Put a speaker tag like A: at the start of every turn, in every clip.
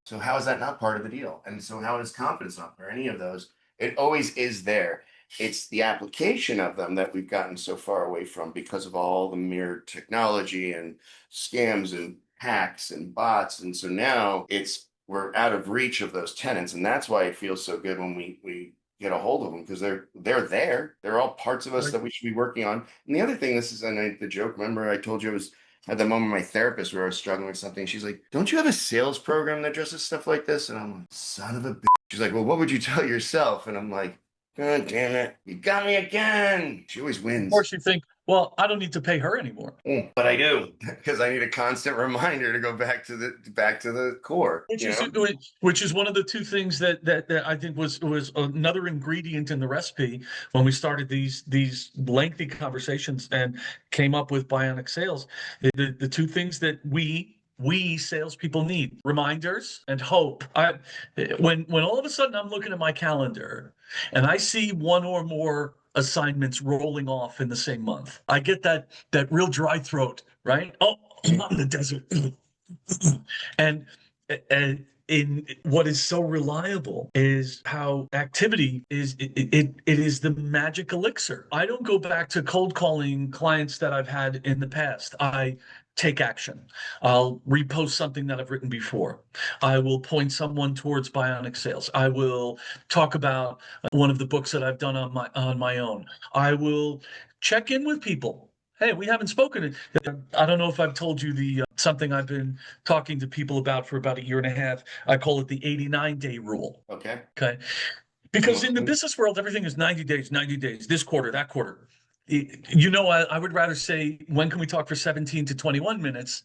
A: So how is that not part of the deal? And so how is confidence not or any of those? It always is there. It's the application of them that we've gotten so far away from because of all the mere technology and scams and hacks and bots. And so now we're out of reach of those tenants. And that's why it feels so good when we get a hold of them because they're there. They're all parts of us
B: Right.
A: that we should be working on. And the other thing, this is the joke. Remember, I told you I was at the moment my therapist where I was struggling with something. She's like, "Don't you have a sales program that addresses stuff like this?" And I'm like, "Son of a bitch." She's like, "Well, what would you tell yourself?" And I'm like, "God damn it, you got me again." She always
B: Of
A: wins.
B: course, you think, well, I don't need to pay her anymore.
A: But I do because I need a constant reminder to go back to the core,
B: Which
A: you
B: is
A: know?
B: which is one of the two things that I think was another ingredient in the recipe when we started these lengthy conversations and came up with Bionic Sales. The two things that we salespeople need: reminders and hope. When all of a sudden I'm looking at my calendar and I see one or more assignments rolling off in the same month, I get that real dry throat, right? Oh, I'm out in the desert. And in what is so reliable is how activity it is the magic elixir. I don't go back to cold calling clients that I've had in the past. I take action. I'll repost something that I've written before. I will point someone towards Bionic Sales. I will talk about one of the books that I've done on my own. I will check in with people. Hey, we haven't spoken. I don't know if I've told you the something I've been talking to people about for about a year and a half. I call it the 89-day rule.
A: Okay.
B: Okay. Because in the business world, everything is 90 days, this quarter, that quarter. I would rather say, when can we talk for 17 to 21 minutes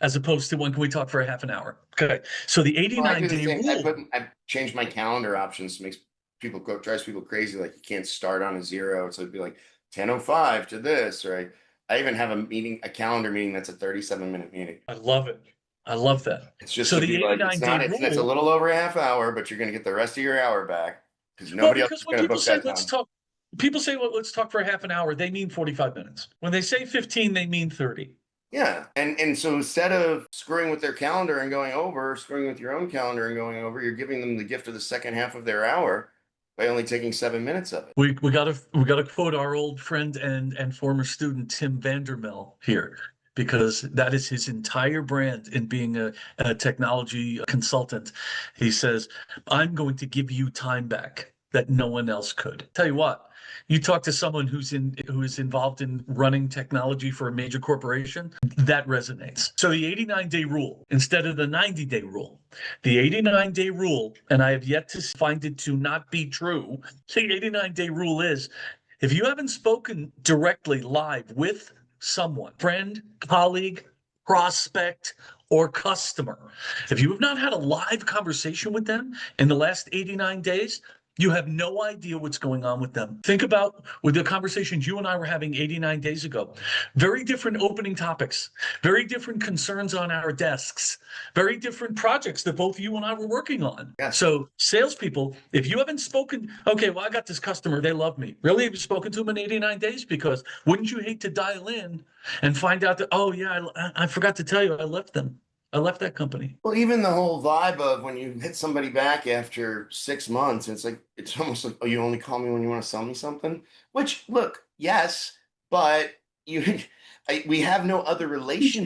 B: as opposed to when can we talk for a half an hour? Okay. So the
A: Well, I do the
B: 89-day
A: same.
B: rule.
A: I've changed my calendar options, makes drives people crazy. Like you can't start on a zero. So it'd be like 10:05 to this, right? I even have a calendar meeting that's a 37-minute meeting.
B: I love it. I love that.
A: It's just
B: So
A: to be
B: the
A: like,
B: 89-day
A: it's a
B: rule.
A: little over a half hour, but you're going to get the rest of your hour back because
B: Well,
A: nobody else
B: because
A: is
B: when
A: going to
B: people
A: book
B: say
A: that
B: let's
A: time.
B: talk, people say, well, let's talk for a half an hour, they mean 45 minutes. When they say 15, they mean 30.
A: Yeah. And so instead of screwing with their calendar and going over, screwing with your own calendar and going over, you're giving them the gift of the second half of their hour by only taking 7 minutes of it.
B: We gotta quote our old friend and former student Tim Vandermill here, because that is his entire brand in being a technology consultant. He says, I'm going to give you time back that no one else could. Tell you what, you talk to someone who is involved in running technology for a major corporation, that resonates. So the 89-day rule instead of the 90-day rule. The 89-day rule, and I have yet to find it to not be true. The 89-day rule is, if you haven't spoken directly live with someone, friend, colleague, prospect, or customer, if you have not had a live conversation with them in the last 89 days, you have no idea what's going on with them. Think about with the conversations you and I were having 89 days ago. Very different opening topics, very different concerns on our desks, very different projects that both you and I were working on.
A: Yes.
B: So, salespeople, if you haven't spoken, okay, well, I got this customer, they love me. Really, have you spoken to them in 89 days? Because wouldn't you hate to dial in and find out that, oh, yeah, I forgot to tell you, I left them. I left that company.
A: Well, even the whole vibe of when you hit somebody back after 6 months, it's like it's almost like, oh, you only call me when you want to sell me something. Which, look, yes, but you, we have no other relationship.